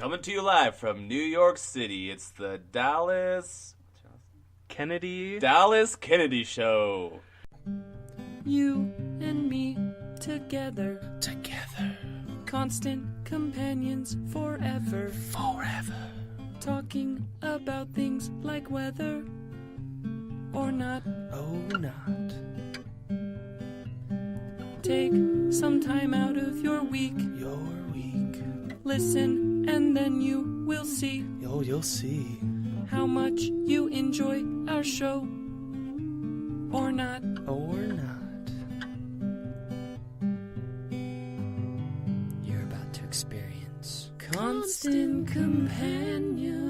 Coming to you live from New York City, it's the Dallas Kennedy Show. You and me together. Constant companions forever. Talking about things like weather or not. Take some time out of your week. Listen, and then you will see. You'll see. How much you enjoy our show. Or not. You're about to experience Constant Companion.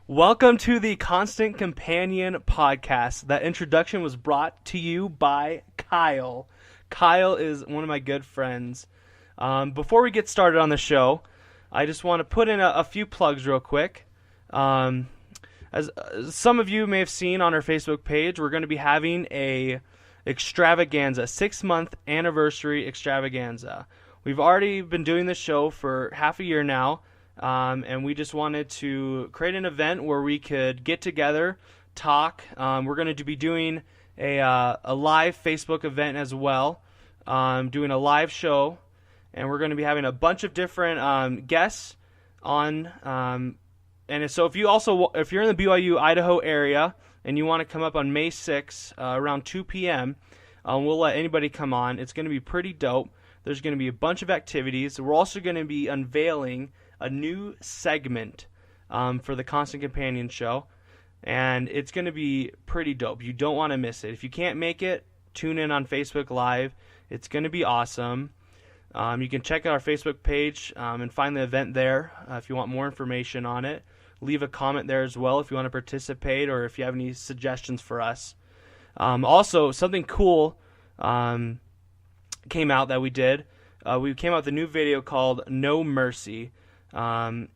Welcome to the Constant Companion podcast. That introduction was brought to you by Kyle. Kyle is one of my good friends. Before we get started on the show, I just want to put in a few plugs real quick. As some of you may have seen on our Facebook page, we're going to be having a extravaganza, 6-month anniversary extravaganza. We've already been doing this show for half a year now, and we just wanted to create an event where we could get together, talk. We're going to be doing a live Facebook event as well, doing a live show, and we're going to be having a bunch of different guests on. And so if you're in the BYU Idaho area and you want to come up on May 6th around 2 p.m., we'll let anybody come on. It's going to be pretty dope. There's going to be a bunch of activities. We're also going to be unveiling a new segment for the Constant Companion show, and it's going to be pretty dope. You don't want to miss it. If you can't make it, tune in on Facebook Live. It's going to be awesome. You can check out our Facebook page and find the event there if you want more information on it. Leave a comment there as well if you want to participate or if you have any suggestions for us. Also, something cool came out that we did. We came out with a new video called No Mercy. And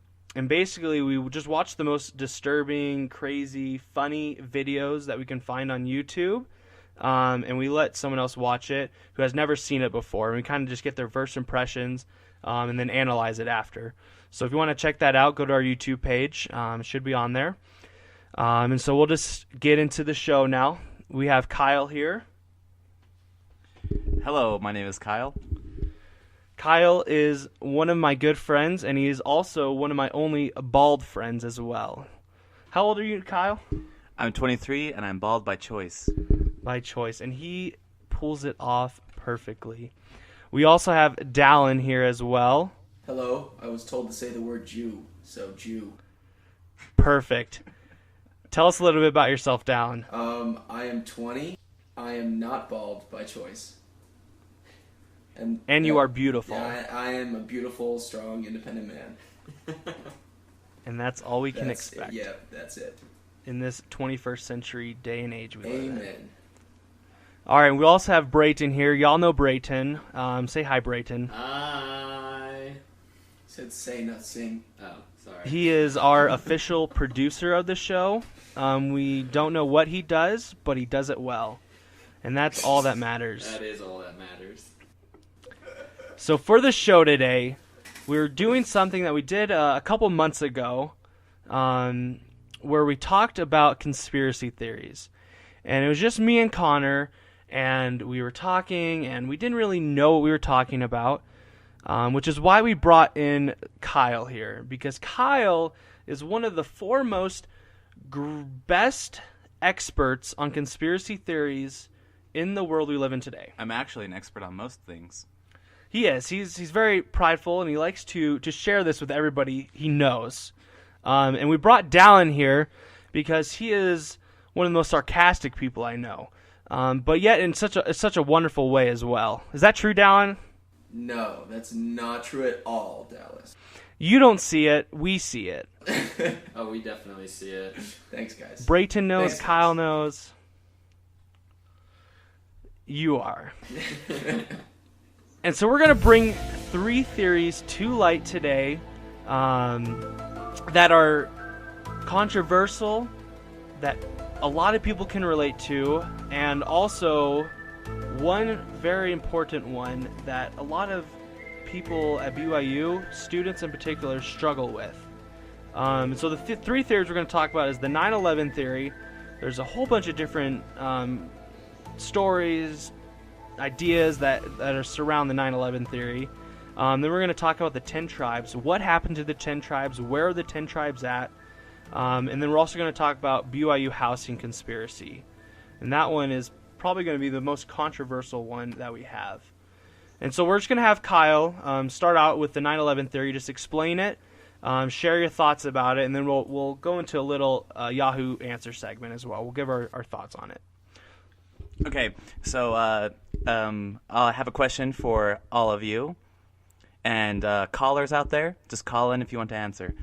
basically, we just watched the most disturbing, crazy, funny videos that we can find on YouTube. And we let someone else watch it who has never seen it before. And we kind of just get their first impressions and then analyze it after. So if you want to check that out, go to our YouTube page. It should be on there. And so we'll just get into the show now. We have Kyle here. Hello, my name is Kyle. Kyle is one of my good friends, and he is also one of my only bald friends as well. How old are you, Kyle? I'm 23, and I'm bald by choice. By choice, and he pulls it off perfectly. We also have Dallin here as well. Hello, I was told to say the word Jew, so Jew. Perfect. Tell us a little bit about yourself, Dallin. I am 20. I am not bald by choice. And you are beautiful. Yeah, I am a beautiful, strong, independent man. And that's all we can expect. Yeah, that's it. In this 21st century day and age we live in. Amen. All right, we also have Brayton here. Y'all know Brayton. Say hi, Brayton. Hi. Said say, not sing. Oh, sorry. He is our official producer of the show. We don't know what he does, but he does it well. And that's all that matters. That is all that matters. So for the show today, we're doing something that we did a couple months ago where we talked about conspiracy theories. And it was just me and Connor, and we were talking, and we didn't really know what we were talking about, which is why we brought in Kyle here, because Kyle is one of the foremost, best experts on conspiracy theories in the world we live in today. I'm actually an expert on most things. He is. He's very prideful, and he likes to share this with everybody he knows. And we brought Dallin here because he is one of the most sarcastic people I know, but yet in such a wonderful way as well. Is that true, Dallin? No, that's not true at all, Dallas. You don't see it. We see it. Oh, we definitely see it. Thanks, guys. Brayton knows. Thanks, Kyle guys. knows. You are. And so we're going to bring 3 theories to light today that are controversial, that a lot of people can relate to, and also one very important one that a lot of people at BYU, students in particular, struggle with. So the three theories we're going to talk about is the 9/11 theory. There's a whole bunch of different stories, ideas that are surround the 9/11 theory. Then we're going to talk about the 10 tribes. What happened to the 10 tribes? Where are the 10 tribes at? And then we're also going to talk about BYU Housing Conspiracy. And that one is probably going to be the most controversial one that we have. And so we're just going to have Kyle start out with the 9/11 theory, just explain it, share your thoughts about it, and then we'll go into a little Yahoo answer segment as well. We'll give our thoughts on it. Okay, so I have a question for all of you. And callers out there, just call in if you want to answer.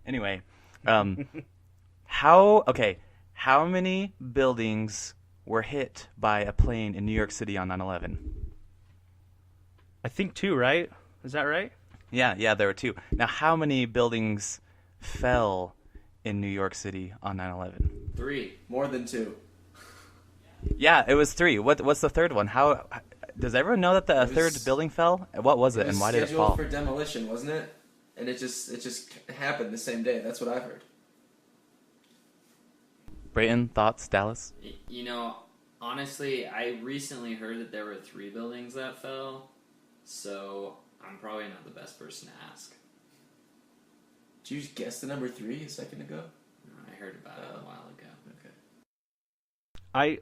Anyway, how many buildings were hit by a plane in New York City on 9/11? I think 2, right? Is that right? Yeah, there were 2. Now, how many buildings fell in New York City on 9/11? 3. More than 2. Yeah, it was 3. What's the third one? How does everyone know that the third building fell? What was it and why did it fall? Scheduled for demolition, wasn't it? And it just happened the same day. That's what I've heard. Brayton, thoughts, Dallas? Honestly, I recently heard that there were 3 buildings that fell, so I'm probably not the best person to ask. Did you just guess the number 3 a second ago? No, I heard about it a while ago. Okay.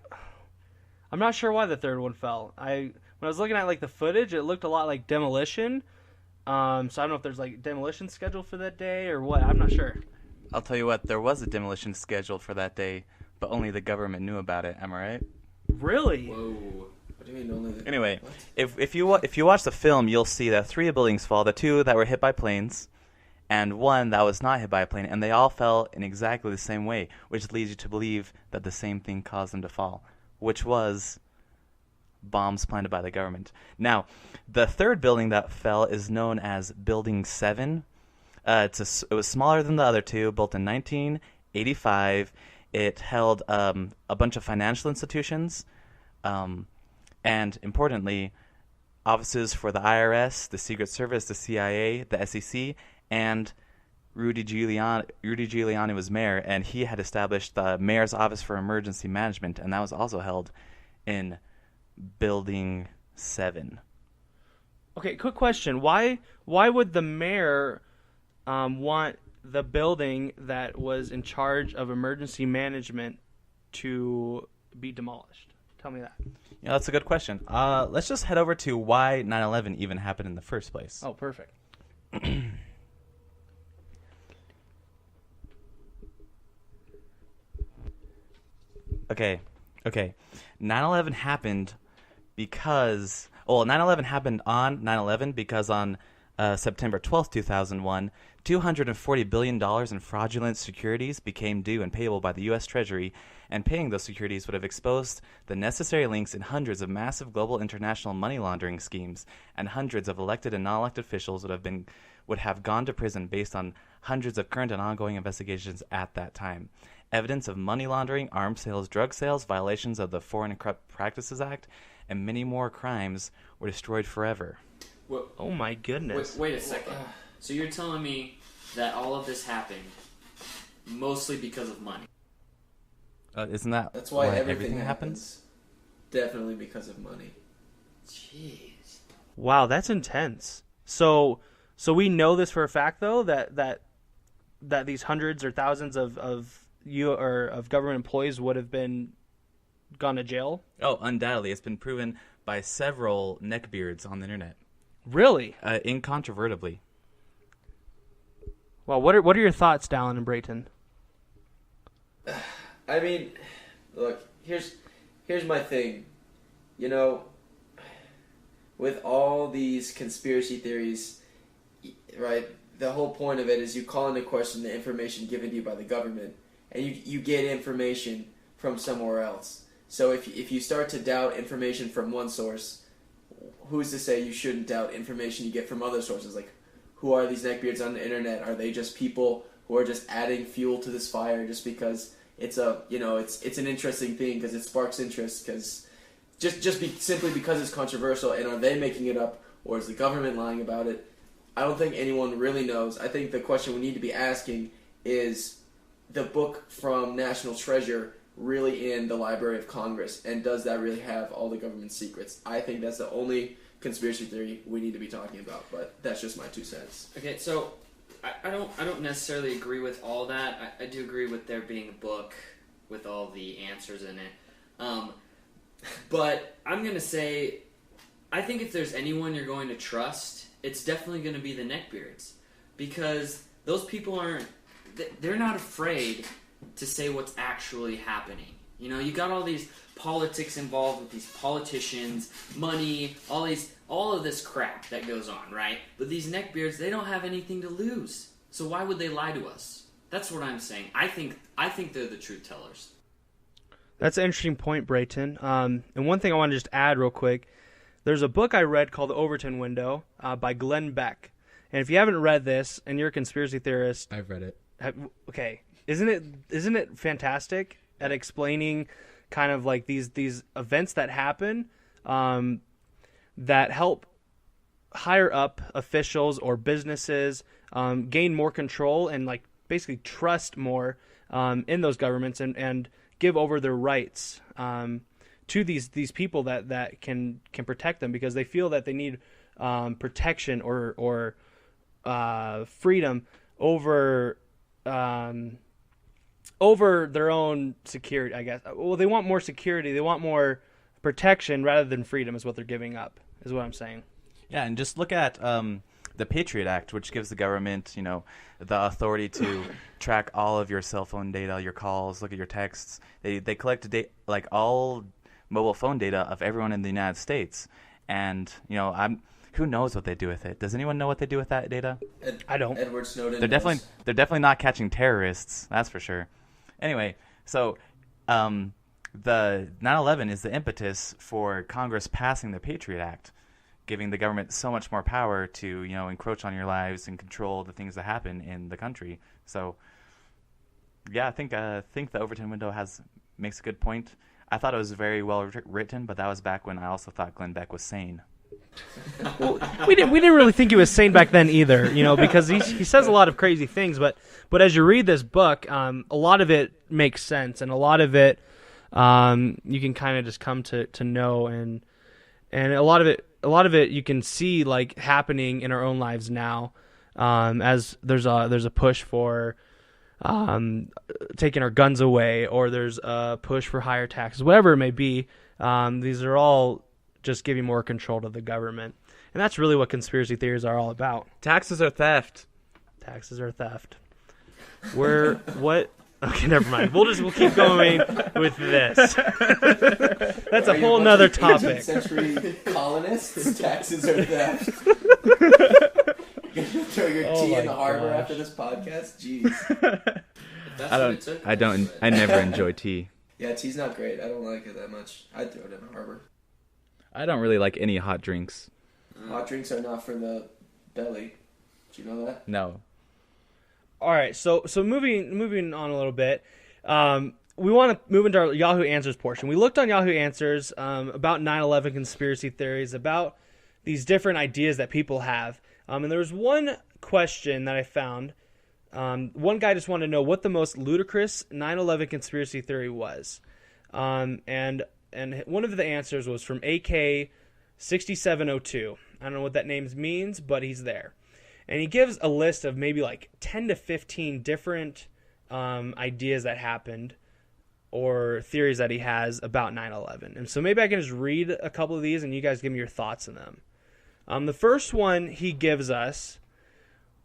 I'm not sure why the third one fell. When I was looking at the footage, it looked a lot like demolition. So I don't know if there's demolition scheduled for that day or what. I'm not sure. I'll tell you what, there was a demolition scheduled for that day, but only the government knew about it. Am I right? Really? Whoa. What do you mean only the... Anyway, What? if you watch the film, you'll see that 3 buildings fall. The 2 that were hit by planes, and 1 that was not hit by a plane, and they all fell in exactly the same way, which leads you to believe that the same thing caused them to fall, which was bombs planted by the government. Now, the third building that fell is known as Building 7. It was smaller than the other 2, built in 1985. It held a bunch of financial institutions, and importantly, offices for the IRS, the Secret Service, the CIA, the SEC, and Rudy Giuliani was mayor, and he had established the Mayor's Office for Emergency Management, and that was also held in Building 7. Okay, quick question. Why would the mayor want the building that was in charge of emergency management to be demolished? Tell me that. Yeah, that's a good question. Let's just head over to why 9/11 even happened in the first place. Oh, perfect. Okay. 9/11 happened because... Well, 9/11 happened on 9/11 because on September 12th, 2001, $240 billion in fraudulent securities became due and payable by the U.S. Treasury, and paying those securities would have exposed the necessary links in hundreds of massive global international money laundering schemes, and hundreds of elected and non-elected officials would have gone to prison based on hundreds of current and ongoing investigations at that time. Evidence of money laundering, arms sales, drug sales, violations of the Foreign and Corrupt Practices Act, and many more crimes were destroyed forever. Oh my goodness. Wait a second. So you're telling me that all of this happened mostly because of money? Isn't that That's why everything happens? Definitely because of money. Jeez. Wow, that's intense. So we know this for a fact, though, that these hundreds or thousands of government employees would have been gone to jail? Oh, undoubtedly. It's been proven by several neckbeards on the internet. Really? Incontrovertibly. Well, what are your thoughts, Dallin and Brayton? I mean, look, here's my thing. With all these conspiracy theories, right, the whole point of it is you call into question the information given to you by the government, and you get information from somewhere else. So if you start to doubt information from one source, who's to say you shouldn't doubt information you get from other sources? Like, who are these neckbeards on the internet? Are they just people who are just adding fuel to this fire just because it's an interesting thing, because it sparks interest, because simply because it's controversial? And are they making it up, or is the government lying about it? I don't think anyone really knows. I think the question we need to be asking is the book from National Treasure really in the Library of Congress, and does that really have all the government secrets? I think that's the only conspiracy theory we need to be talking about, but that's just my 2 cents. Okay, so I don't necessarily agree with all that. I do agree with there being a book with all the answers in it. But I'm going to say, I think if there's anyone you're going to trust, it's definitely going to be the neckbeards. Because those people they're not afraid to say what's actually happening. You know, you got all these politics involved with these politicians, money, all of this crap that goes on, right? But these neckbeards, they don't have anything to lose. So why would they lie to us? That's what I'm saying. I think they're the truth tellers. That's an interesting point, Brayton. And one thing I want to just add real quick, there's a book I read called The Overton Window by Glenn Beck. And if you haven't read this and you're a conspiracy theorist... I've read it. Okay. Isn't it fantastic at explaining kind of like these events that happen that help higher up officials or businesses gain more control and like basically trust more in those governments and give over their rights to these people that can protect them because they feel that they need protection or freedom over their own security, I guess. Well, they want more security. They want more protection rather than freedom is what they're giving up, is what I'm saying. Yeah, and just look at the Patriot Act, which gives the government, the authority to track all of your cell phone data, your calls, look at your texts. They collect all mobile phone data of everyone in the United States. And, who knows what they do with it? Does anyone know what they do with that data? I don't. Edward Snowden. They're definitely not catching terrorists. That's for sure. Anyway, so the 9/11 is the impetus for Congress passing the Patriot Act, giving the government so much more power to encroach on your lives and control the things that happen in the country. So yeah, I think the Overton Window makes a good point. I thought it was very well written, but that was back when I also thought Glenn Beck was sane. Well, we didn't really think he was sane back then either, because he says a lot of crazy things. But as you read this book, a lot of it makes sense, and a lot of it you can kind of just come to know, and a lot of it you can see like happening in our own lives now, as there's a push for taking our guns away, or there's a push for higher taxes, whatever it may be. These are all just giving more control to the government. And that's really what conspiracy theories are all about. Taxes are theft. Taxes are theft. What? Okay, never mind. We'll keep going with this. That's a whole nother topic. 18th century colonists, taxes are theft. You're gonna throw your tea in the harbor after this podcast? Jeez. I never enjoy tea. Yeah, tea's not great. I don't like it that much. I'd throw it in the harbor. I don't really like any hot drinks. Hot drinks are not for the belly. Do you know that? No. All right, so moving on a little bit, we want to move into our Yahoo Answers portion. We looked on Yahoo Answers about 9/11 conspiracy theories, about these different ideas that people have. And there was one question that I found. One guy just wanted to know what the most ludicrous 9/11 conspiracy theory was. And one of the answers was from AK6702. I don't know what that name means, but he's there. And he gives a list of maybe like 10 to 15 different ideas that happened or theories that he has about 9/11. And so maybe I can just read a couple of these and you guys give me your thoughts on them. The first one he gives us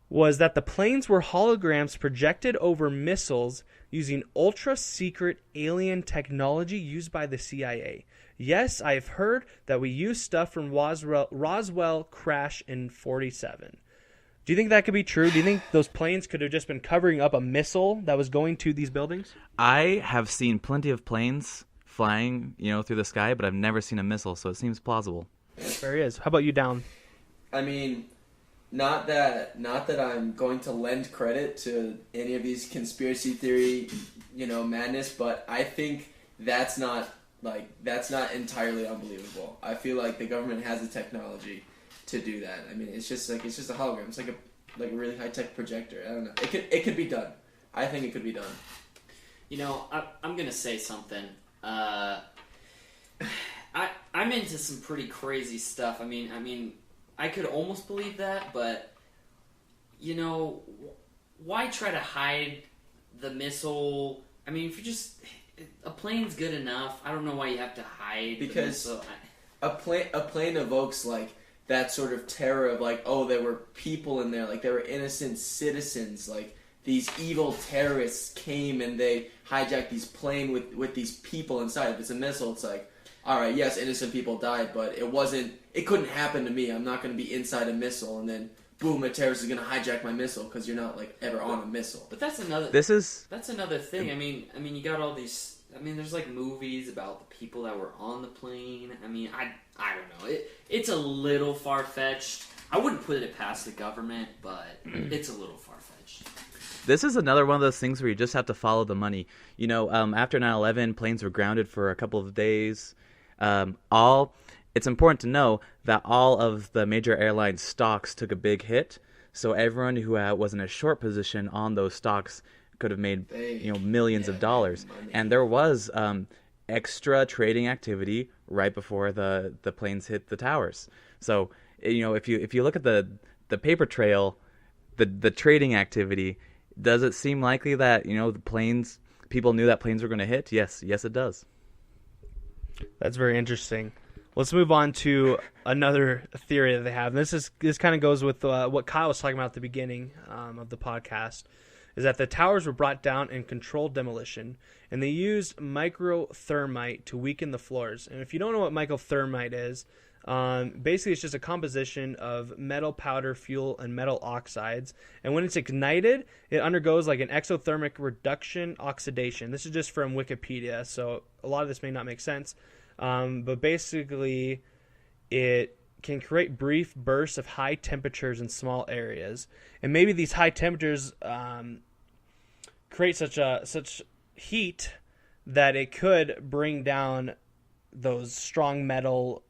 was that the planes were holograms projected over missiles using ultra-secret alien technology used by the CIA. Yes, I have heard that we used stuff from Roswell crash in 1947. Do you think that could be true? Do you think those planes could have just been covering up a missile that was going to these buildings? I have seen plenty of planes flying, through the sky, but I've never seen a missile, so it seems plausible. There he is. How about you, Dallin? I mean, not that I'm going to lend credit to any of these conspiracy theory, madness, but I think that's not entirely unbelievable. I feel like the government has the technology, to do that. I mean, it's just a hologram. It's like a really high tech projector. I don't know. It could be done. I think it could be done. You know, I'm gonna say something. I'm into some pretty crazy stuff. I mean, I could almost believe that, but you know, why try to hide the missile? I mean, if you just a plane's good enough. I don't know why you have to hide the missile. A plane evokes like that sort of terror of like, oh, there were people in there, like there were innocent citizens, like these evil terrorists came and they hijacked these plane with these people inside. If it's a missile, it's like, all right, yes, innocent people died, but it couldn't happen to me. I'm not going to be inside a missile and then boom, a terrorist is going to hijack my missile because you're not like ever on a missile. But that's another. That's another thing. I mean, you got all these. I mean, there's like movies about the people that were on the plane. I mean, I don't know. It's a little far fetched. I wouldn't put it past the government, but it's a little far fetched. This is another one of those things where you just have to follow the money. You know, after 9/11, planes were grounded for a couple of days. It's important to know that all of the major airline stocks took a big hit, so everyone who was in a short position on those stocks could have made millions of dollars. And there was extra trading activity right before the planes hit the towers. So if you look at the paper trail, the trading activity, does it seem likely that people knew that planes were going to hit? Yes, it does. That's very interesting. Let's move on to another theory that they have. And this kind of goes with what Kyle was talking about at the beginning of the podcast, is that the towers were brought down in controlled demolition, and they used microthermite to weaken the floors. And if you don't know what microthermite is, basically it's just a composition of metal powder, fuel, and metal oxides. And when it's ignited, it undergoes like an exothermic reduction oxidation. This is just from Wikipedia, so a lot of this may not make sense. But basically, it can create brief bursts of high temperatures in small areas, and maybe these high temperatures create such heat that it could bring down those strong metal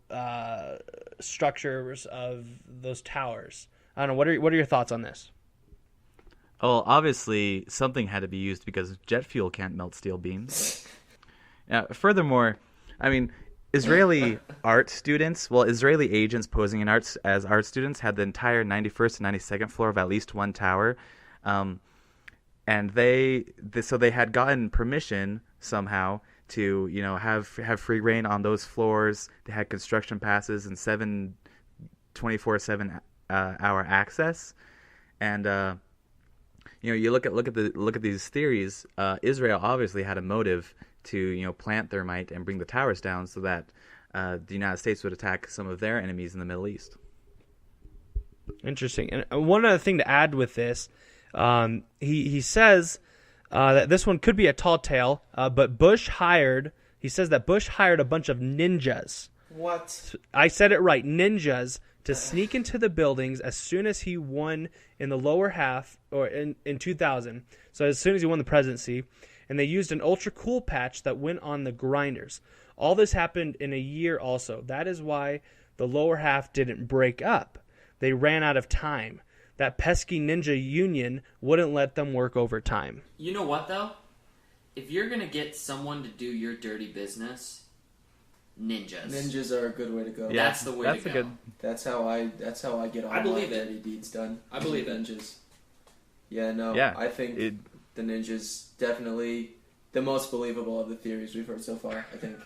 structures of those towers. I don't know. What are your thoughts on this? Well, obviously something had to be used because jet fuel can't melt steel beams. Furthermore, I mean, Israeli Israeli agents posing as art students had the entire 91st and 92nd floor of at least one tower. And they had gotten permission somehow to, have free reign on those floors. They had construction passes and 24/7 hour access. And you look at these theories. Israel obviously had a motive to plant thermite and bring the towers down so that the United States would attack some of their enemies in the Middle East. Interesting. And one other thing to add with this, he says that this one could be a tall tale, but he says that Bush hired a bunch of ninjas. What? I said it right, ninjas, to sneak into the buildings as soon as he won in the lower half, or in 2000. So as soon as he won the presidency. And they used an ultra-cool patch that went on the grinders. All this happened in a year also. That is why the lower half didn't break up. They ran out of time. That pesky ninja union wouldn't let them work overtime. You know what, though? If you're going to get someone to do your dirty business, ninjas. Ninjas are a good way to go. Yeah, that's the way to go. That's how I get all my dirty deeds done. I believe it. Ninjas. Yeah, no. Yeah, I think the ninjas definitely the most believable of the theories we've heard so far, I think.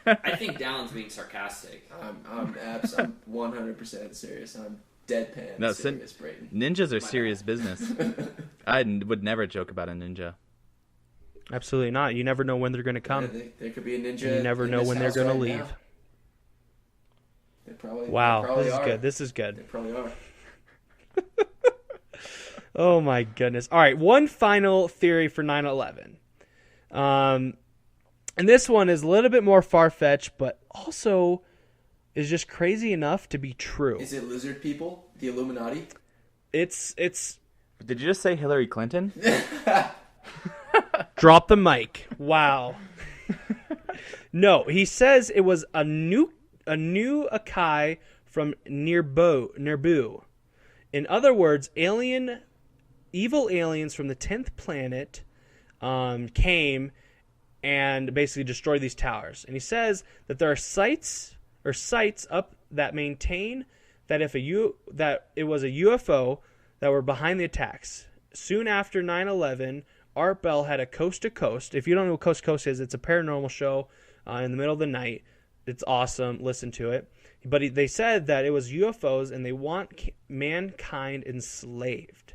I think Dallin's being sarcastic. I'm 100% serious. I'm deadpan serious, Brayton. Ninjas are serious business. I would never joke about a ninja. Absolutely not. You never know when they're going to come. Yeah, there could be a ninja. You never know when they're going to leave. Now. They probably This is good. They probably are. Oh my goodness. All right, one final theory for 9/11. And this one is a little bit more far-fetched, but also is just crazy enough to be true. Is it lizard people? The Illuminati? It's Did you just say Hillary Clinton? Drop the mic. Wow. No, he says it was a new Akai from Nerbu. In other words, evil aliens from the 10th planet came and basically destroyed these towers. And he says that there are sites up that maintain that that it was a UFO that were behind the attacks. Soon after 9/11, Art Bell had a Coast to Coast. If you don't know what Coast to Coast is, it's a paranormal show in the middle of the night. It's awesome. Listen to it. But they said that it was UFOs and they want mankind enslaved.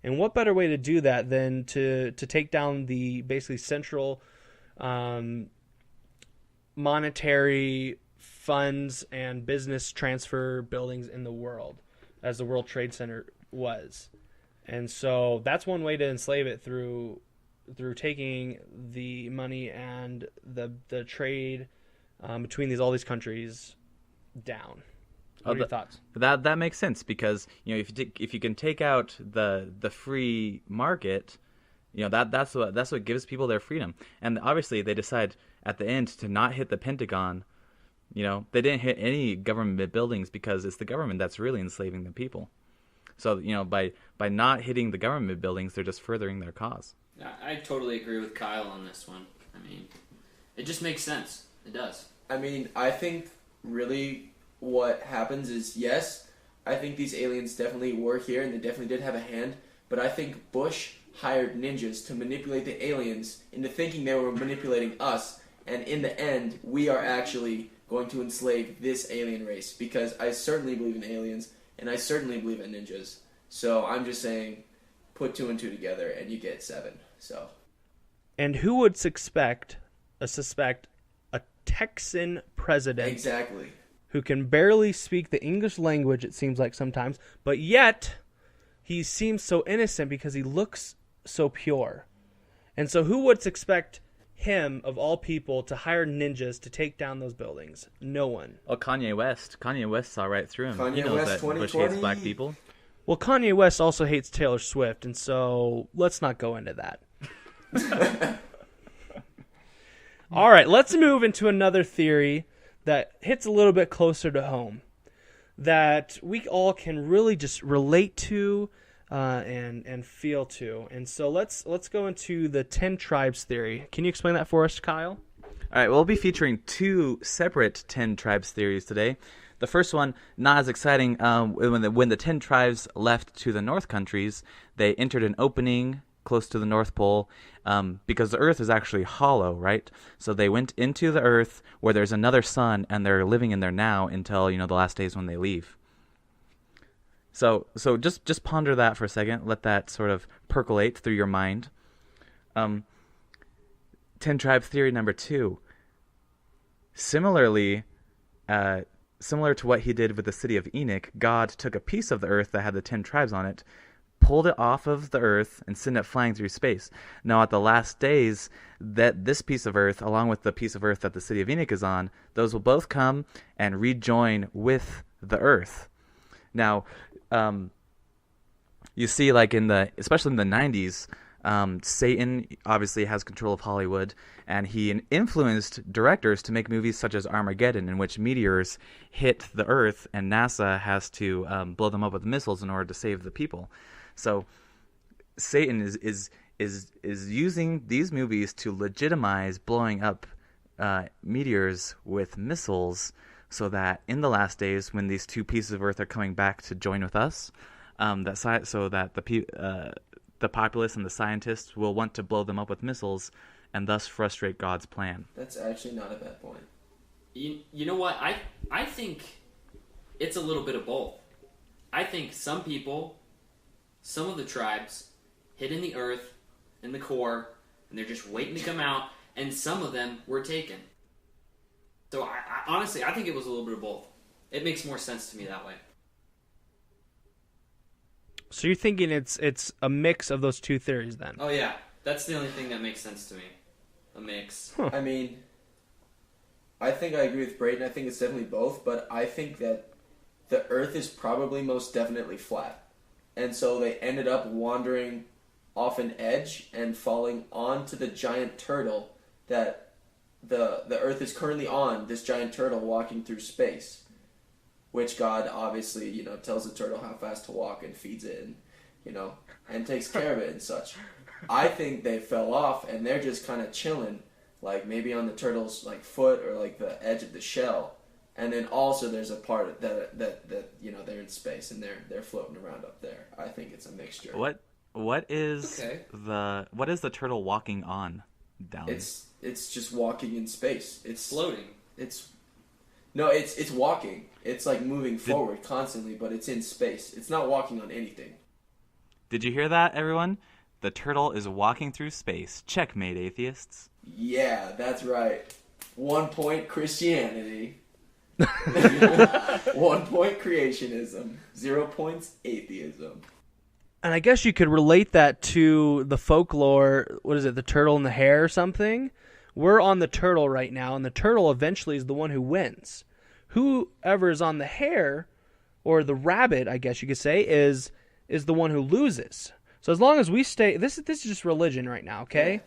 And what better way to do that than to take down the basically central monetary funds and business transfer buildings in the world, as the World Trade Center was. And so that's one way to enslave it, through taking the money and the trade between all these countries down. What are your thoughts? That makes sense, because if you can take out the free market, that's what gives people their freedom. And obviously they decide at the end to not hit the Pentagon. They didn't hit any government buildings because it's the government that's really enslaving the people. So by not hitting the government buildings, they're just furthering their cause. I totally agree with Kyle on this one. I mean, it just makes sense. It does. I mean, I think really what happens is, yes, I think these aliens definitely were here and they definitely did have a hand, but I think Bush hired ninjas to manipulate the aliens into thinking they were manipulating us, and in the end, we are actually going to enslave this alien race, because I certainly believe in aliens, and I certainly believe in ninjas. So I'm just saying, put 2 and 2 together, and you get 7. So. And who would suspect a Texan president? Exactly. Who can barely speak the English language, it seems like sometimes, but yet he seems so innocent because he looks so pure. And so who would expect him, of all people, to hire ninjas to take down those buildings? No one. Oh, Kanye West. Kanye West saw right through him. Kanye he knows West that Bush 2020. hates black people. Well, Kanye West also hates Taylor Swift, and so let's not go into that. All right, let's move into another theory that hits a little bit closer to home, that we all can really just relate to and feel to. And so let's go into the 10 tribes theory. Can you explain that for us, Kyle? All right, we'll be featuring 2 separate 10 tribes theories today. The first one, not as exciting. When the 10 tribes left to the North countries, they entered an opening close to the North Pole, because the Earth is actually hollow, right? So they went into the Earth where there's another sun, and they're living in there now until the last days when they leave. So just ponder that for a second. Let that sort of percolate through your mind. 10 tribe theory number 2. Similar to what he did with the city of Enoch, God took a piece of the earth that had the 10 tribes on it, pulled it off of the earth, and sent it flying through space. Now, at the last days, that this piece of earth, along with the piece of earth that the city of Enoch is on, those will both come and rejoin with the earth. Now, you see, especially in the 90s, Satan obviously has control of Hollywood, and he influenced directors to make movies such as Armageddon, in which meteors hit the Earth, and NASA has to blow them up with missiles in order to save the people. So, Satan is using these movies to legitimize blowing up meteors with missiles, so that in the last days, when these 2 pieces of Earth are coming back to join with us, so that the populace and the scientists will want to blow them up with missiles and thus frustrate God's plan. That's actually not a bad point. You know what? I think it's a little bit of both. I think some people, some of the tribes, hid in the earth, in the core, and they're just waiting to come out, and some of them were taken. So I honestly, I think it was a little bit of both. It makes more sense to me that way. So you're thinking it's a mix of those 2 theories then? Oh yeah, that's the only thing that makes sense to me. A mix. Huh. I mean, I think I agree with Brayton. I think it's definitely both, but I think that the Earth is probably most definitely flat. And so they ended up wandering off an edge and falling onto the giant turtle that the Earth is currently on, this giant turtle walking through space. which God obviously, tells the turtle how fast to walk and feeds it and takes care of it and such. I think they fell off and they're just kind of chilling, like maybe on the turtle's like foot or like the edge of the shell. And then also there's a part that they're in space and they're floating around up there. I think it's a mixture. What is the turtle walking on, Dallin? It's just walking in space. It's Floating. It's walking. It's like moving forward constantly, but it's in space. It's not walking on anything. Did you hear that, everyone? The turtle is walking through space. Checkmate, atheists. Yeah, that's right. 1 point Christianity. 1 point creationism. 0 points atheism. And I guess you could relate that to the folklore. What is it? The turtle and the hare or something? We're on the turtle right now, and the turtle eventually is the one who wins. Whoever is on the hare, or the rabbit, I guess you could say, is the one who loses. So as long as we stay, this is just religion right now, okay? Yeah.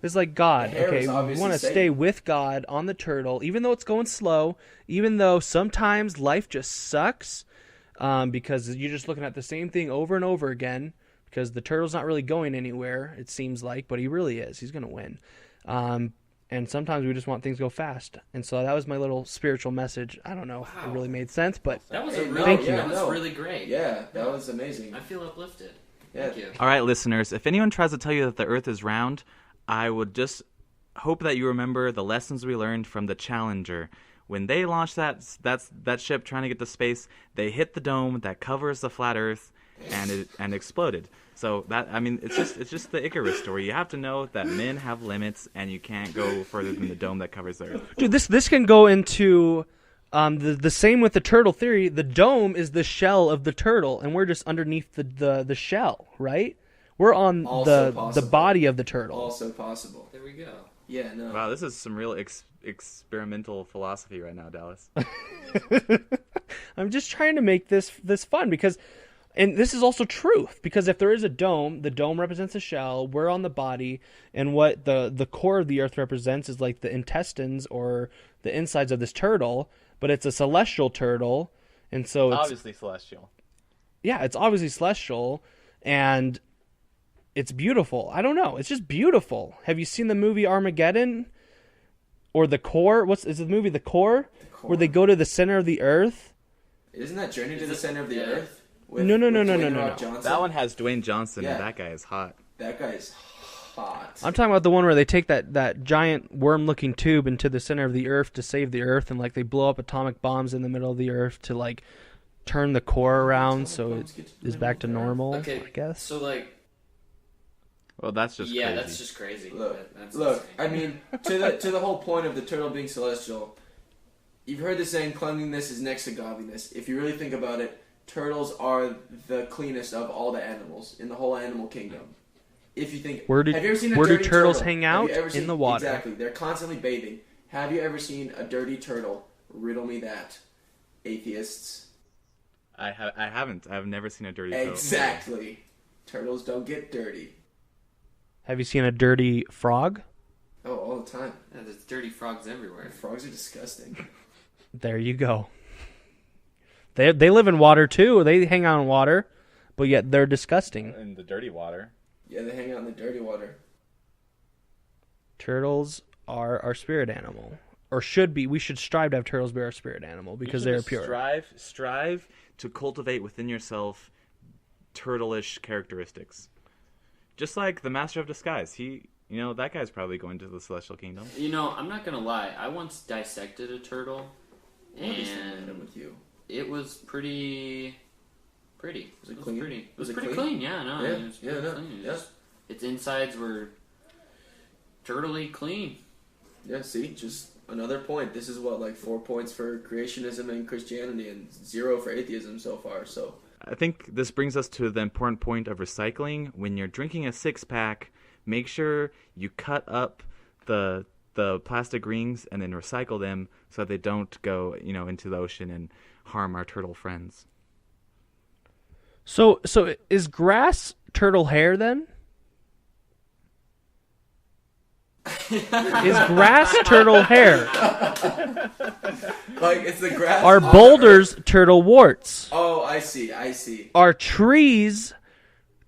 This is like God, okay? We want to stay with God on the turtle, even though it's going slow, even though sometimes life just sucks, because you're just looking at the same thing over and over again, because the turtle's not really going anywhere, it seems like, but he really is. He's going to win. And sometimes we just want things to go fast. And so that was my little spiritual message. I don't know if it really made sense, but that was really great. Yeah, that was amazing. I feel uplifted. Yeah. Thank you. All right, listeners, if anyone tries to tell you that the Earth is round, I would just hope that you remember the lessons we learned from the Challenger. When they launched that ship trying to get to space, they hit the dome that covers the flat Earth, and it exploded. So it's just the Icarus story. You have to know that men have limits, and you can't go further than the dome that covers the Earth. Dude, this can go into the same with the turtle theory. The dome is the shell of the turtle, and we're just underneath the shell, right? We're on the body of the turtle. Also possible. There we go. Yeah, no. Wow, this is some real experimental philosophy right now, Dallas. I'm just trying to make this fun because, and this is also truth, because if there is a dome, the dome represents a shell, we're on the body, and what the core of the Earth represents is like the intestines or the insides of this turtle, but it's a celestial turtle, and so it's obviously celestial. Yeah, it's obviously celestial, and it's beautiful. I don't know. It's just beautiful. Have you seen the movie Armageddon? Or The Core? Is the movie The Core? Where they go to the center of the Earth? Isn't that Journey to the Center of the Earth? No. That one has Dwayne Johnson, and that guy is hot. That guy is hot. I'm talking about the one where they take that giant worm-looking tube into the center of the Earth to save the Earth, and like they blow up atomic bombs in the middle of the Earth to like turn the core around so it is back to normal, Okay, I guess. So like, well, that's just crazy. That's just crazy. Look. I mean, to the whole point of the turtle being celestial, you've heard the saying, "Cleanliness is next to godliness." If you really think about it, turtles are the cleanest of all the animals in the whole animal kingdom. If you think, have you ever seen a dirty turtles turtle? hang out? In the water? Exactly, they're constantly bathing. Have you ever seen a dirty turtle? Riddle me that, atheists. I haven't. I've never seen a dirty turtle. Exactly. Turtles don't get dirty. Have you seen a dirty frog? Oh, all the time. Yeah, there's dirty frogs everywhere. Frogs are disgusting. There you go. They live in water too. They hang out in water, but yet they're disgusting. In the dirty water. Yeah, they hang out in the dirty water. Turtles are our spirit animal, or should be. We should strive to have turtles be our spirit animal because they're pure. Strive to cultivate within yourself turtle-ish characteristics. Just like the Master of Disguise. That guy's probably going to the Celestial Kingdom. I'm not gonna lie. I once dissected a turtle, and with you. It was pretty. Was it clean? It was pretty clean. Yeah, no. Yeah, it was pretty clean. Its insides were turtly clean. Yeah, see, just another point. This is like 4 points for creationism and Christianity, and 0 for atheism so far. So I think this brings us to the important point of recycling. When you're drinking a 6-pack, make sure you cut up the plastic rings and then recycle them so that they don't go, into the ocean and harm our turtle friends. So is grass turtle hair then? is grass turtle hair. Like it's the grass. Are on boulders Earth. turtle warts? Oh, I see. Are trees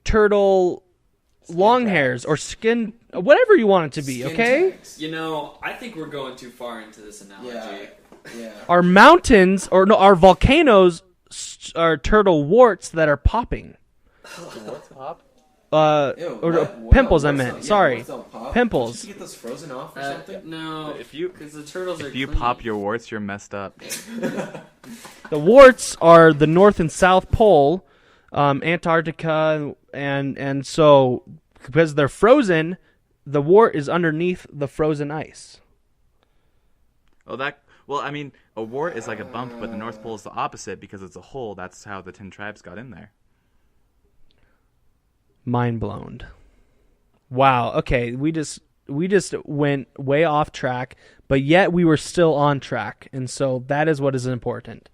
turtle long hairs or skin, whatever you want it to be, Skin okay? tags. You know, I think we're going too far into this analogy. Yeah. Are mountains or no? Are volcanoes are turtle warts that are popping? What's pop? Ew, Or what? pimples. I What's meant. on- Sorry, what's on pop? pimples. Did you get those frozen off or something? No, If you because the turtles are if you clean. pop your warts, you're messed up. The warts are the North and South Pole, Antarctica, and so because they're frozen, the wart is underneath the frozen ice. Well, I mean, a wart is like a bump, but the North Pole is the opposite because it's a hole. That's how the 10 tribes got in there. Mind blown. Wow. Okay, we just went way off track, but yet we were still on track, and so that is what is important.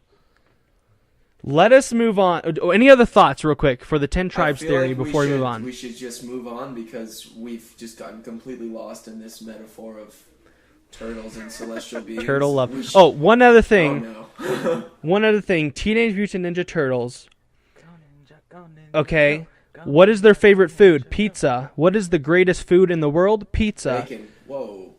Let us move on. Any other thoughts, real quick, for the 10 tribes I feel theory like before we move should- on? We should just move on because we've just gotten completely lost in this metaphor of turtles and celestial beings. Turtle love. We should- Oh, one other thing. Oh, no. One other thing. Teenage Mutant Ninja Turtles. Okay. What is their favorite food? Pizza. What is the greatest food in the world? Pizza. Bacon. Whoa.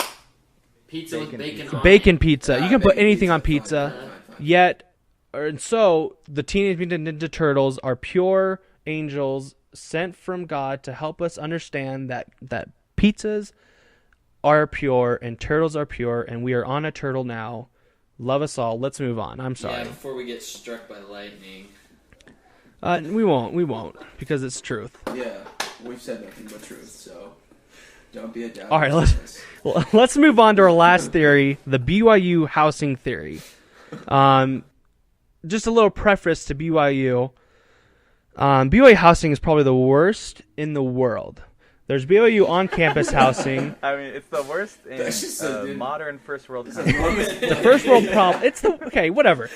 Pizza with bacon on Bacon it. pizza. You can put anything on pizza. Yet, and so the Teenage Mutant Ninja Turtles are pure angels sent from God to help us understand that pizzas are pure and turtles are pure, and we are on a turtle now. Love us all. Let's move on. I'm sorry. Yeah, before we get struck by lightning. We won't, because it's truth. Yeah, we've said nothing but truth, so don't be a doubter. All right, let's move on to our last theory, the BYU housing theory. Just a little preface to BYU. BYU housing is probably the worst in the world. There's BYU on-campus housing. I mean, it's the worst in That's just so dude. modern first world country. The first world problem. Okay, whatever.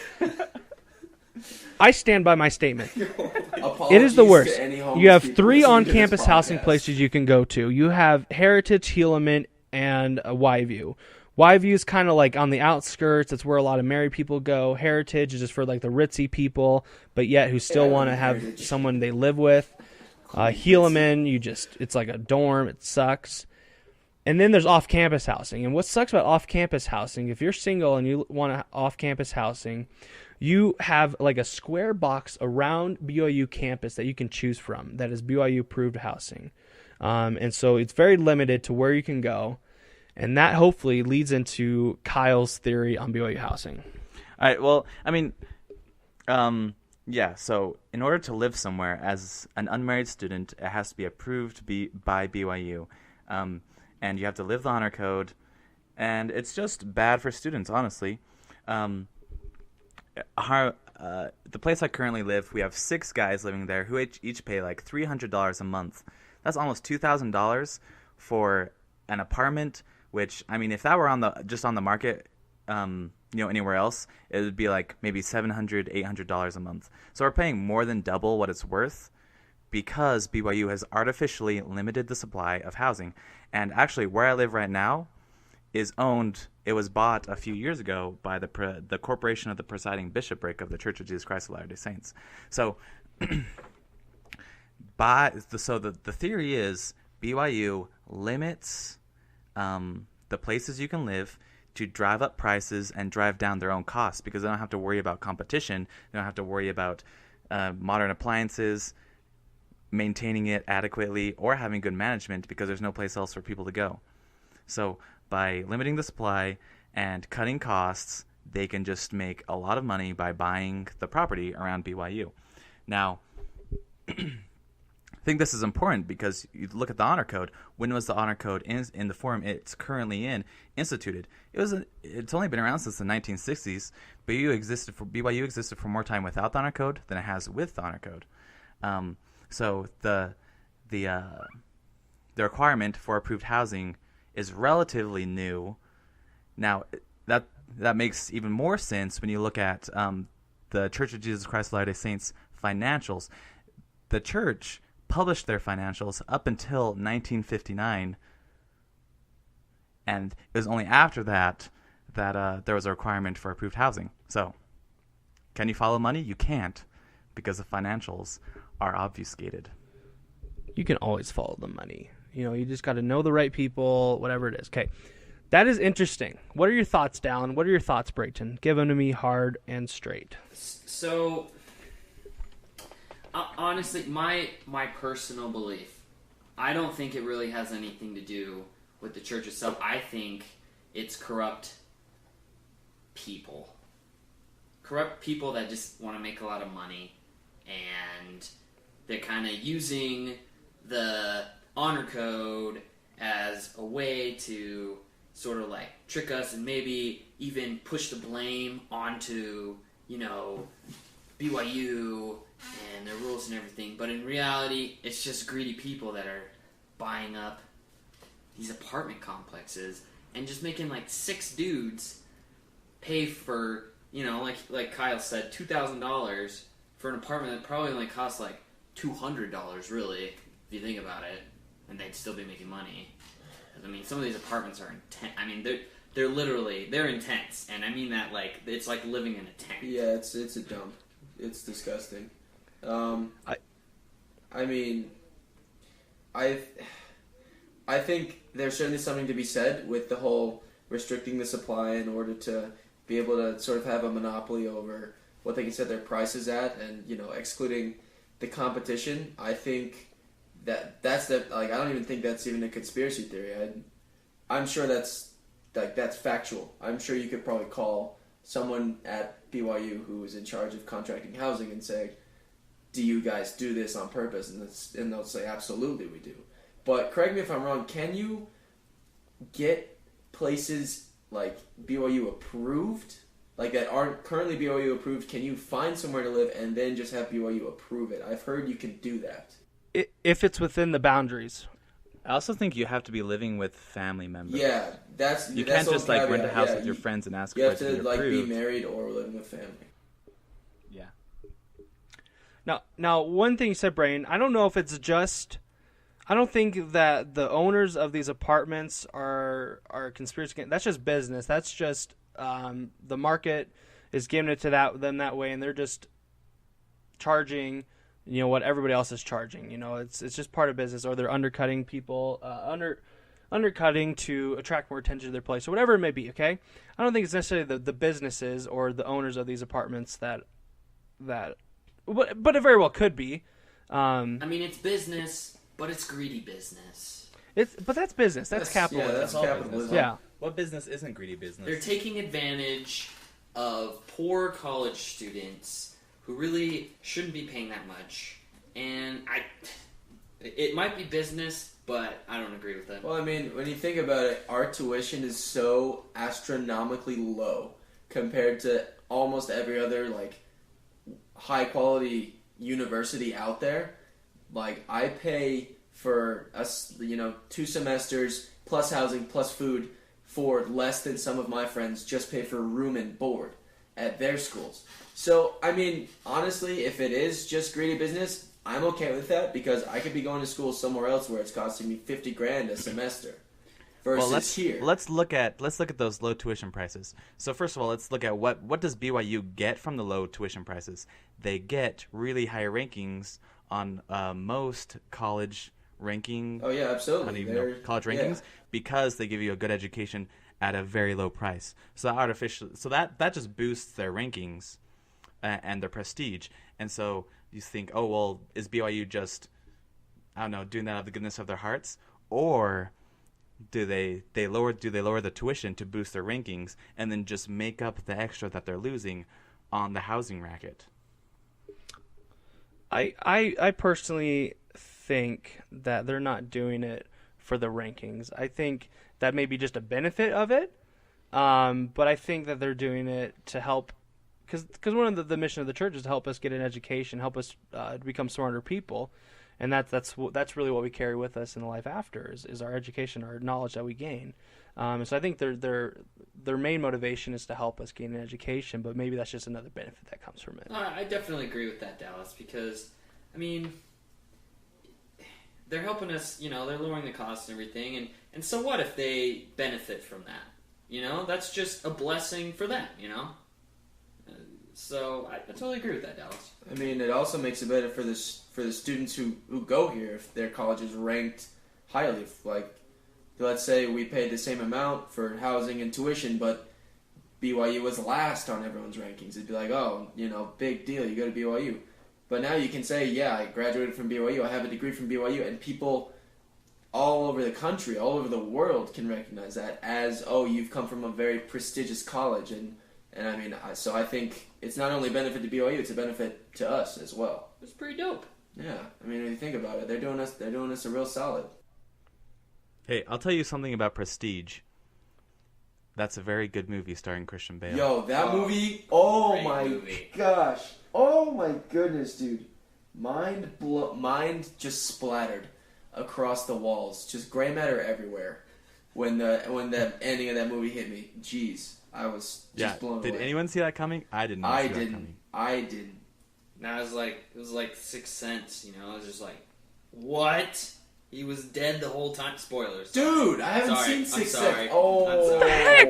I stand by my statement. It is the worst. You have 3 on-campus housing places you can go to. You have Heritage, Helaman, and Y-View. Y-View is kind of like on the outskirts. It's where a lot of married people go. Heritage is just for like the ritzy people, but yet who still want to have someone they live with. Helaman, it's like a dorm. It sucks. And then there's off-campus housing. And what sucks about off-campus housing, if you're single and you want off-campus housing, you have like a square box around BYU campus that you can choose from that is BYU-approved housing. And so it's very limited to where you can go. And that hopefully leads into Kyle's theory on BYU housing. All right. Well, I mean, yeah. So in order to live somewhere as an unmarried student, it has to be approved by BYU, and you have to live the honor code, and it's just bad for students, honestly. The place I currently live, we have 6 guys living there who each pay like $300 a month. That's almost $2,000 for an apartment. Which, I mean, if that were on the market, anywhere else, it would be like maybe $700, $800 a month. So we're paying more than double what it's worth because BYU has artificially limited the supply of housing. And actually, where I live right now is owned. It was bought a few years ago by the corporation of the presiding bishopric of the Church of Jesus Christ of Latter-day Saints. So, the theory is BYU limits the places you can live to drive up prices and drive down their own costs because they don't have to worry about competition. They don't have to worry about modern appliances, maintaining it adequately, or having good management because there's no place else for people to go. So by limiting the supply and cutting costs, they can just make a lot of money by buying the property around BYU. Now, I think this is important because you look at the honor code. When was the honor code in the form it's currently in instituted? It's only been around since the 1960s. BYU existed for more time without the honor code than it has with the honor code. So the requirement for approved housing is relatively new. Now that makes even more sense when you look at the Church of Jesus Christ of Latter-day Saints financials. The church published their financials up until 1959, And it was only after that there was a requirement for approved housing. So, can you follow money? You can't, because the financials are obfuscated. You can always follow the money. You just got to know the right people, whatever it is. Okay, that is interesting. What are your thoughts, Dallin? What are your thoughts, Brayton? Give them to me hard and straight. So, honestly, my personal belief, I don't think it really has anything to do with the church itself. I think it's corrupt people. Corrupt people that just want to make a lot of money, and they're kind of using the honor code as a way to sort of like trick us and maybe even push the blame onto, BYU and their rules and everything. But in reality, it's just greedy people that are buying up these apartment complexes and just making like 6 dudes pay for, like Kyle said, $2,000 for an apartment that probably only costs like $200, really, if you think about it, and they'd still be making money. I mean, some of these apartments are intense. I mean, they're intense, and I mean that like it's like living in a tent. Yeah, it's a dump. It's disgusting. I think there's certainly something to be said with the whole restricting the supply in order to be able to sort of have a monopoly over what they can set their prices at, and excluding the competition. I think that's I don't even think that's even a conspiracy theory. I'm sure that's factual. I'm sure you could probably call someone at BYU who is in charge of contracting housing and say, "Do you guys do this on purpose?" And they'll say, "Absolutely, we do." But correct me if I'm wrong. Can you get places like BYU approved, like that aren't currently BYU approved? Can you find somewhere to live and then just have BYU approve it? I've heard you can do that. If it's within the boundaries. I also think you have to be living with family members. Yeah, you can't just like rent a house with your friends and ask for it to be approved. You have to be married or living with family. Yeah. Now, one thing you said, Brayton, I don't know if it's just. I don't think that the owners of these apartments are conspiracy. That's just business. That's just the market is giving it to them that way, and they're just charging, what everybody else is charging. It's just part of business, or they're undercutting people, undercutting to attract more attention to their place, or whatever it may be. Okay, I don't think it's necessarily the businesses or the owners of these apartments that, but it very well could be. I mean, it's business. But it's greedy business. But that's business. That's capitalism. Yeah, that's capitalism. Business. Yeah. What business isn't greedy business? They're taking advantage of poor college students who really shouldn't be paying that much. And it might be business, but I don't agree with that. Well, I mean, when you think about it, our tuition is so astronomically low compared to almost every other high quality university out there. Like, I pay for 2 semesters plus housing plus food for less than some of my friends just pay for room and board at their schools. So, I mean, honestly, if it is just greedy business, I'm okay with that, because I could be going to school somewhere else where it's costing me $50,000 a semester versus here. Let's look at those low tuition prices. So first of all, let's look at what does BYU get from the low tuition prices? They get really high rankings on most college rankings. Oh yeah, absolutely. College rankings, because they give you a good education at a very low price. So that just boosts their rankings and their prestige. And so you think, oh well, is BYU just, I don't know, doing that out of the goodness of their hearts, or do they lower the tuition to boost their rankings and then just make up the extra that they're losing on the housing racket? I personally think that they're not doing it for the rankings. I think that may be just a benefit of it, but I think that they're doing it to help, because one of the mission of the church is to help us get an education, help us become smarter people, and that's really what we carry with us in the life after is our education, our knowledge that we gain. So I think their main motivation is to help us gain an education, but maybe that's just another benefit that comes from it. I definitely agree with that, Dallas, because, I mean, they're helping us, you know, they're lowering the cost and everything, and so what if they benefit from that? You know, that's just a blessing for them, you know? So I totally agree with that, Dallas. I mean, it also makes it better for the students who go here if their college is ranked highly. If, like, let's say we paid the same amount for housing and tuition, but BYU was last on everyone's rankings. It'd be like, oh, you know, big deal, you go to BYU. But now you can say, yeah, I graduated from BYU, I have a degree from BYU, and people all over the country, all over the world can recognize that as, oh, you've come from a very prestigious college. And I mean, so I think it's not only a benefit to BYU, it's a benefit to us as well. It's pretty dope. Yeah, I mean, when you think about it, they're doing us a real solid. Hey, I'll tell you something about Prestige. That's a very good movie starring Christian Bale. Yo, that movie, gosh. Oh my goodness, dude. Mind just splattered across the walls. Just gray matter everywhere. When the ending of that movie hit me. Jeez. I was just blown away. Did anyone see that coming? I did not see that coming. I didn't. Now it was like Sixth Sense, you know? I was just like, what? He was dead the whole time. Spoilers. Dude, I haven't seen Sixth Sense. Oh,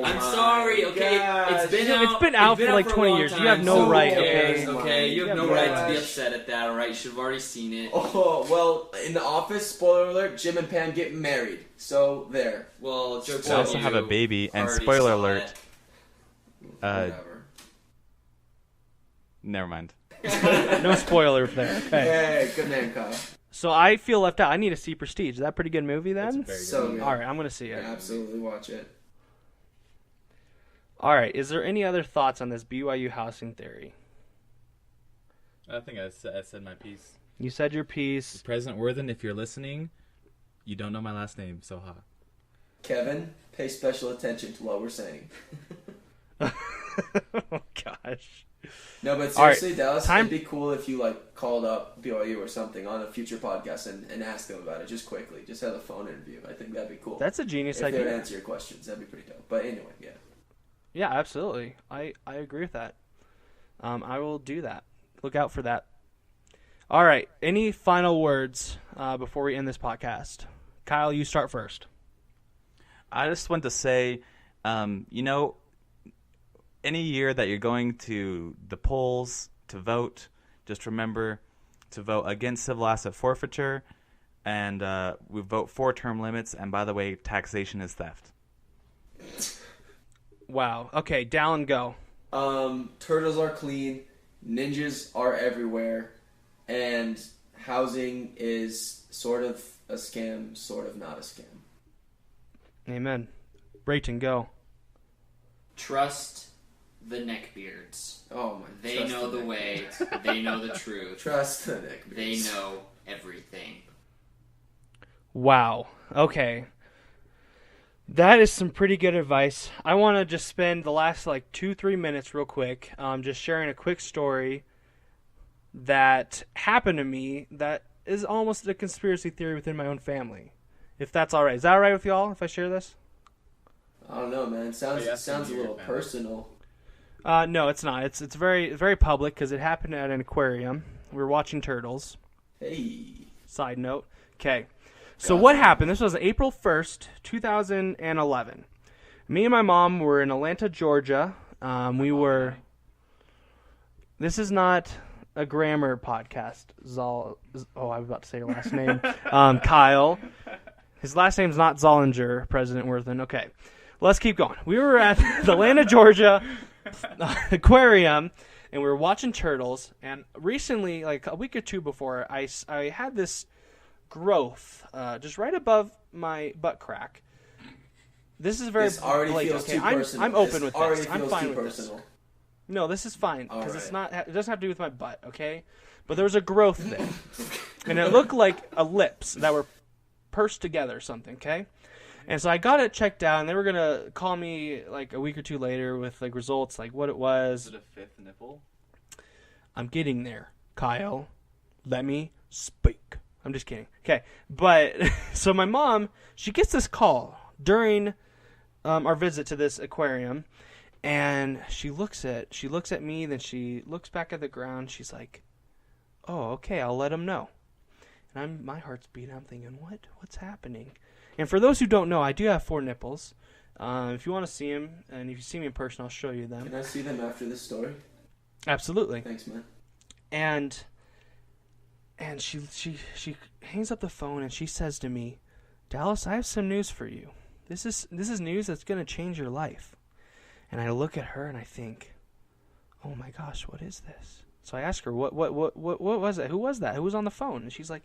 I'm sorry. Okay, gosh. It's been out for like 20 years. You have no right. Okay, you have no right to be upset at that. All right, you should have already seen it. Oh well, in The Office, spoiler alert: Jim and Pam get married. So there. Well, jokes They on also you. have a baby, and Already spoiler saw alert. it. Whatever. Never mind. No spoiler there. Okay. Hey, good man, Kyle. So I feel left out. I need to see Prestige. Is that a pretty good movie then? It's a very good So movie. good. All right, I'm going to see it. Yeah, absolutely watch it. All right, is there any other thoughts on this BYU housing theory? I think I said my piece. You said your piece. President Worthen, if you're listening, you don't know my last name, so ha. Kevin, pay special attention to what we're saying. Oh, gosh. No, but All right, seriously, Dallas, time- it'd be cool if you like called up BYU or something on a future podcast and asked them about it just quickly. Just have a phone interview. I think that'd be cool. That's a genius if they would idea. answer your questions, that'd be pretty dope. But anyway, yeah. Yeah, absolutely. I agree with that. I will do that. Look out for that. All right, any final words before we end this podcast? Kyle, you start first. I just want to say, any year that you're going to the polls to vote, just remember to vote against civil asset forfeiture, and we vote for term limits, and by the way, taxation is theft. Wow. Okay, Dallin, go. Turtles are clean, ninjas are everywhere, and housing is sort of a scam, sort of not a scam. Amen. Brayton, go. Trust the neckbeards. Oh my! They trust know the way. They know the truth. Trust the neck. They know everything. Wow. Okay. That is some pretty good advice. I want to just spend the last 2-3 minutes real quick just sharing a quick story that happened to me that is almost a conspiracy theory within my own family. If that's all right. Is that all right with y'all if I share this? I don't know, man. It sounds a little personal. No, it's not. It's very very public because it happened at an aquarium. We were watching turtles. Hey. Side note. Okay. So what happened? This was April 1st, 2011. Me and my mom were in Atlanta, Georgia. This is not a grammar podcast. I was about to say your last name. Kyle. His last name's not Zollinger, President Worthen. Okay. Let's keep going. We were at the Atlanta, Georgia aquarium, and we were watching turtles. And recently, like a week or two before, I had this growth just right above my butt crack. This is very This already feels too personal. I'm open with already this. I'm feels fine too with personal. this. No, this is fine because it's Alright. not. It doesn't have to do with my butt, okay? But there was a growth there, and it looked like a lips that were pursed together or something, okay? And so I got it checked out, and they were gonna call me like a week or two later with results, like what it was. Is it a fifth nipple? I'm getting there, Kyle. Let me speak. I'm just kidding. Okay, but so my mom, she gets this call during our visit to this aquarium, and she looks at me, then she looks back at the ground. She's like, "Oh, okay, I'll let him know." And my heart's beating. I'm thinking, what's happening? And for those who don't know, I do have 4 nipples. If you want to see them, and if you see me in person, I'll show you them. Can I see them after this story? Absolutely. Thanks, man. And she hangs up the phone and she says to me, Dallas, I have some news for you. This is news that's going to change your life. And I look at her and I think, oh my gosh, what is this? So I ask her, what was it? Who was that? Who was on the phone? And she's like,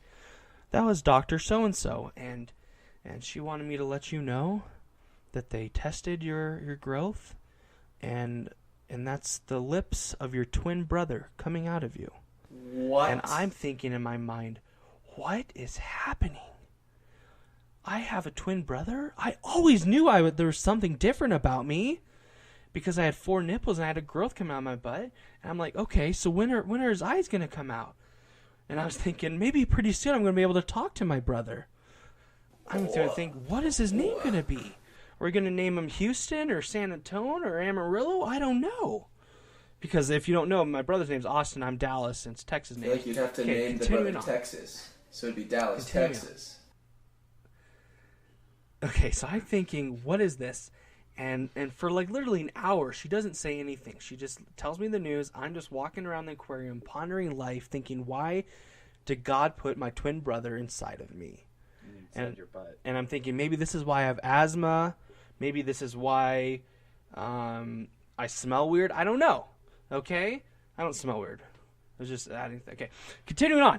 that was Dr. So-and-so. And she wanted me to let you know that they tested your growth, and that's the lips of your twin brother coming out of you. What? And I'm thinking in my mind, what is happening? I have a twin brother? I always knew there was something different about me because I had 4 nipples and I had a growth come out of my butt. And I'm like, okay, so when are his eyes going to come out? And I was thinking, maybe pretty soon I'm going to be able to talk to my brother. I'm going to think, what is his name going to be? Are we going to name him Houston or San Antonio or Amarillo? I don't know. Because if you don't know, my brother's name's Austin. I'm Dallas, and it's Texas I name. feel like you'd have to name the brother Texas. So it'd be Dallas, Texas. Okay, so I'm thinking, what is this? And for like literally an hour, she doesn't say anything. She just tells me the news. I'm just walking around the aquarium, pondering life, thinking, why did God put my twin brother inside of me? Inside your butt. And I'm thinking, maybe this is why I have asthma. Maybe this is why I smell weird. I don't know. Okay? I don't smell weird. I was just adding. Okay. Continuing on.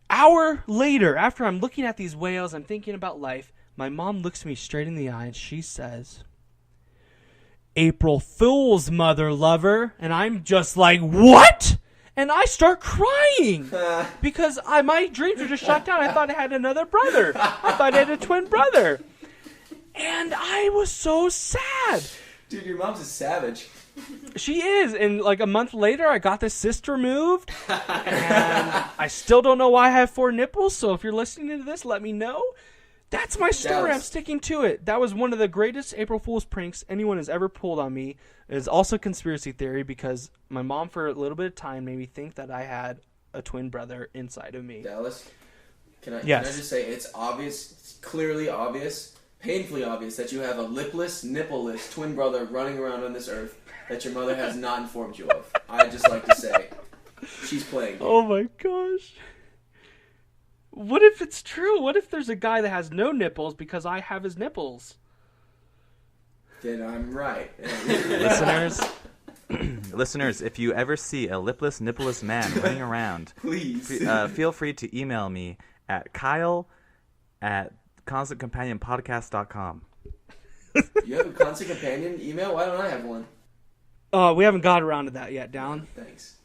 Hour later, after I'm looking at these whales, I'm thinking about life, my mom looks me straight in the eye and she says, April Fool's, mother lover. And I'm just like, what? And I start crying because my dreams were just shut down. I thought I had another brother. I thought I had a twin brother. And I was so sad. Dude, your mom's a savage. She is. And like a month later, I got this cyst removed. And I still don't know why I have 4 nipples. So if you're listening to this, let me know. That's my story. I'm sticking to it. That was one of the greatest April Fool's pranks anyone has ever pulled on me. It's also conspiracy theory because my mom, for a little bit of time, made me think that I had a twin brother inside of me. Dallas, can I just say it's obvious, it's clearly obvious, painfully obvious that you have a lipless, nippleless twin brother running around on this earth that your mother has not informed you of. I'd just like to say, she's playing you. Oh my gosh. What if it's true? What if there's a guy that has no nipples because I have his nipples? Then I'm right. Listeners, if you ever see a lipless, nippleless man running around, please feel free to email me at kyle@constantcompanionpodcast.com. You have a Constant Companion email? Why don't I have one? We haven't got around to that yet, Dallin. Thanks.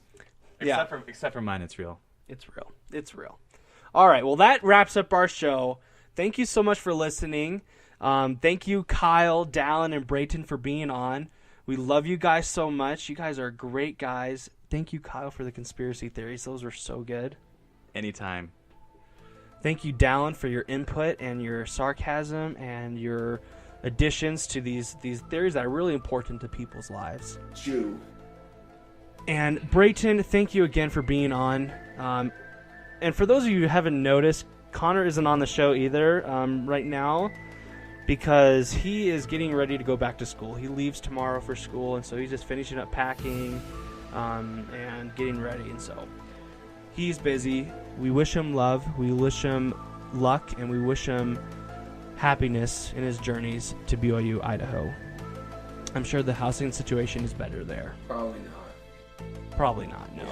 Except for mine, it's real. It's real. It's real. All right, well, that wraps up our show. Thank you so much for listening. Thank you, Kyle, Dallin, and Brayton for being on. We love you guys so much. You guys are great guys. Thank you, Kyle, for the conspiracy theories. Those were so good. Anytime. Thank you, Dallin, for your input and your sarcasm and your additions to these theories that are really important to people's lives. Jew. And Brayton, thank you again for being on. And for those of you who haven't noticed, Connor isn't on the show either right now because he is getting ready to go back to school. He leaves tomorrow for school, and so he's just finishing up packing and getting ready. And so he's busy. We wish him love. We wish him luck, and we wish him happiness in his journeys to BYU, Idaho. I'm sure the housing situation is better there. Probably not. Probably not, no.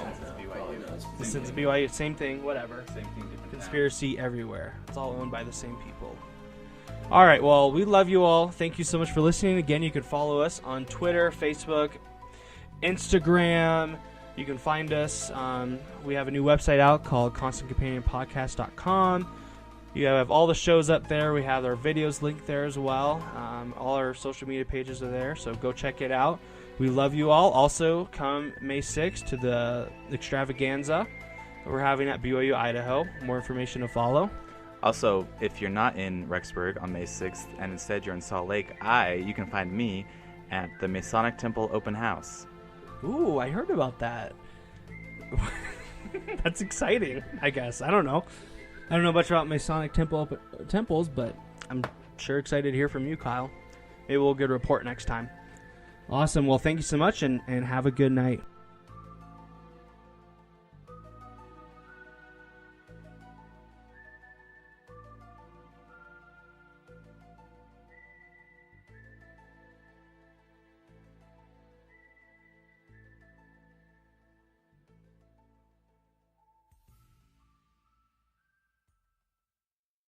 Since Since BYU, same thing, whatever. Same thing, different Conspiracy everywhere. It's all owned by the same people. All right, well, we love you all. Thank you so much for listening. Again, you can follow us on Twitter, Facebook, Instagram. You can find us. We have a new website out called ConstantCompanionPodcast.com. You have all the shows up there. We have our videos linked there as well. All our social media pages are there, so go check it out. We love you all. Also, come May 6th to the extravaganza that we're having at BYU, Idaho. More information to follow. Also, if you're not in Rexburg on May 6th and instead you're in Salt Lake, you can find me at the Masonic Temple Open House. Ooh, I heard about that. That's exciting, I guess. I don't know. I don't know much about Masonic temples, but I'm sure excited to hear from you, Kyle. Maybe we'll get a report next time. Awesome. Well, thank you so much, and have a good night.